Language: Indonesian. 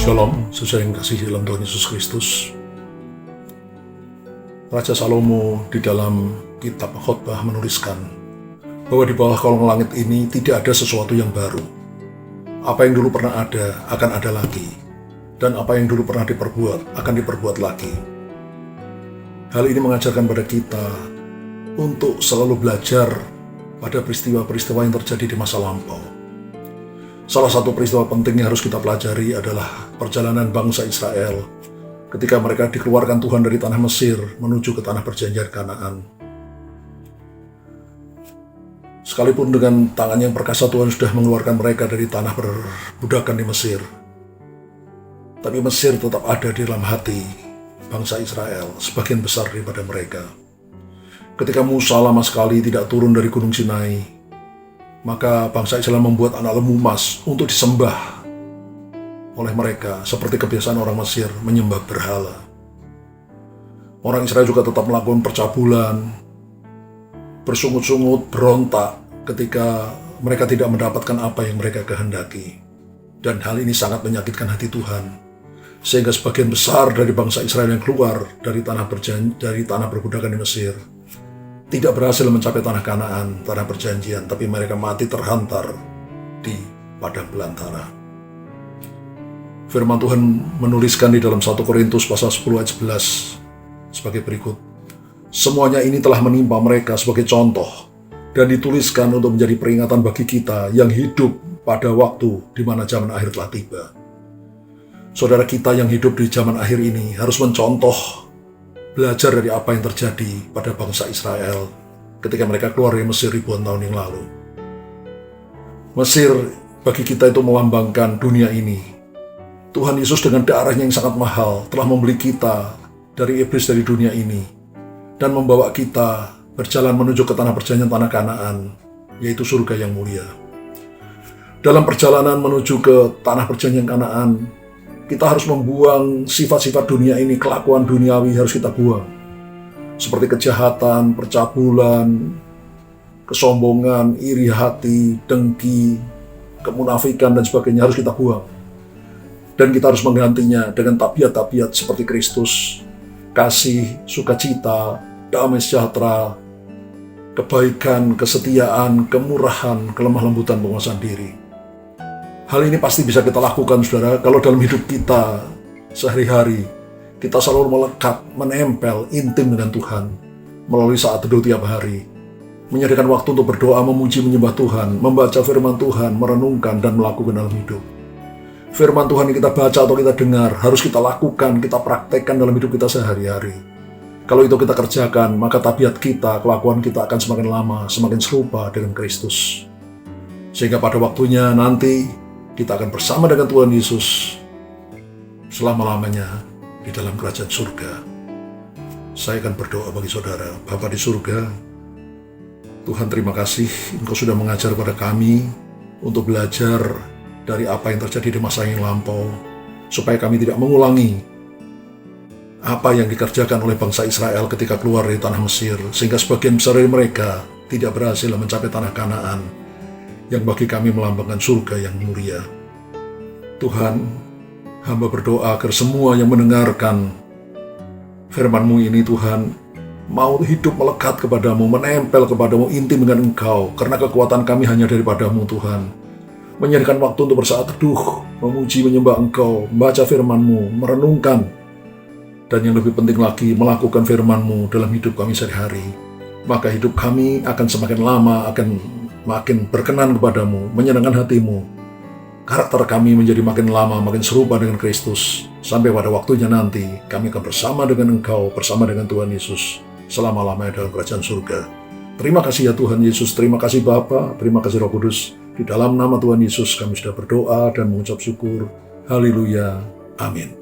Shalom, saudara yang kasih dalam Tuhan Yesus Kristus. Raja Salomo di dalam kitab Khotbah menuliskan bahwa di bawah kolong langit ini tidak ada sesuatu yang baru. Apa yang dulu pernah ada akan ada lagi, dan apa yang dulu pernah diperbuat akan diperbuat lagi. Hal ini mengajarkan pada kita untuk selalu belajar pada peristiwa-peristiwa yang terjadi di masa lampau. Salah satu peristiwa penting yang harus kita pelajari adalah perjalanan bangsa Israel ketika mereka dikeluarkan Tuhan dari tanah Mesir menuju ke tanah perjanjian Kanaan. Sekalipun dengan tangan yang perkasa Tuhan sudah mengeluarkan mereka dari tanah perbudakan di Mesir, tapi Mesir tetap ada di dalam hati bangsa Israel, sebagian besar daripada mereka. Ketika Musa lama sekali tidak turun dari Gunung Sinai, maka bangsa Israel membuat anak lembu emas untuk disembah oleh mereka, seperti kebiasaan orang Mesir menyembah berhala. Orang Israel juga tetap melakukan percabulan, bersungut-sungut, berontak ketika mereka tidak mendapatkan apa yang mereka kehendaki. Dan hal ini sangat menyakitkan hati Tuhan, sehingga sebagian besar dari bangsa Israel yang keluar dari tanah perbudakan di Mesir tidak berhasil mencapai tanah Kanaan, tanah perjanjian, tapi mereka mati terhantar di padang belantara. Firman Tuhan menuliskan di dalam 1 Korintus pasal 10 ayat 11 sebagai berikut. Semuanya ini telah menimpa mereka sebagai contoh dan dituliskan untuk menjadi peringatan bagi kita yang hidup pada waktu di mana zaman akhir telah tiba. Saudara kita yang hidup di zaman akhir ini harus mencontoh, belajar dari apa yang terjadi pada bangsa Israel ketika mereka keluar dari Mesir ribuan tahun yang lalu. Mesir bagi kita itu melambangkan dunia ini. Tuhan Yesus dengan darahnya yang sangat mahal telah membeli kita dari iblis dari dunia ini dan membawa kita berjalan menuju ke tanah perjanjian, tanah Kanaan, yaitu surga yang mulia. Dalam perjalanan menuju ke tanah perjanjian Kanaan, kita harus membuang sifat-sifat dunia ini, kelakuan duniawi harus kita buang. Seperti kejahatan, percabulan, kesombongan, iri hati, dengki, kemunafikan, dan sebagainya harus kita buang. Dan kita harus menggantinya dengan tabiat-tabiat seperti Kristus, kasih, sukacita, damai sejahtera, kebaikan, kesetiaan, kemurahan, kelemah lembutan, penguasaan diri. Hal ini pasti bisa kita lakukan, saudara, kalau dalam hidup kita sehari-hari kita selalu melekat, menempel, intim dengan Tuhan melalui saat teduh tiap hari, menyediakan waktu untuk berdoa, memuji, menyembah Tuhan, membaca firman Tuhan, merenungkan dan melakukan dalam hidup. Firman Tuhan yang kita baca atau kita dengar harus kita lakukan, kita praktekkan dalam hidup kita sehari-hari. Kalau itu kita kerjakan, maka tabiat kita, kelakuan kita akan semakin lama, semakin serupa dengan Kristus. Sehingga pada waktunya nanti kita akan bersama dengan Tuhan Yesus selama-lamanya di dalam kerajaan surga. Saya akan berdoa bagi saudara. Bapa di surga, Tuhan terima kasih Engkau sudah mengajar pada kami untuk belajar dari apa yang terjadi di masa yang lampau, supaya kami tidak mengulangi apa yang dikerjakan oleh bangsa Israel ketika keluar dari tanah Mesir, sehingga sebagian besar dari mereka tidak berhasil mencapai tanah Kanaan yang bagi kami melambangkan surga yang mulia. Tuhan, hamba berdoa agar semua yang mendengarkan firman-Mu ini, Tuhan, mau hidup melekat kepadamu, menempel kepadamu, intim dengan Engkau, karena kekuatan kami hanya daripada-Mu, Tuhan. Menyediakan waktu untuk bersaat teduh, memuji, menyembah Engkau, membaca firman-Mu, merenungkan, dan yang lebih penting lagi, melakukan firman-Mu dalam hidup kami sehari-hari. Maka hidup kami akan semakin lama, akan makin berkenan kepadamu, menyenangkan hatimu. Karakter kami menjadi makin lama, makin serupa dengan Kristus. Sampai pada waktunya nanti, kami akan bersama dengan Engkau, bersama dengan Tuhan Yesus, selama-lamanya dalam kerajaan surga. Terima kasih ya Tuhan Yesus, terima kasih Bapa, terima kasih Roh Kudus. Di dalam nama Tuhan Yesus kami sudah berdoa dan mengucap syukur. Haleluya. Amin.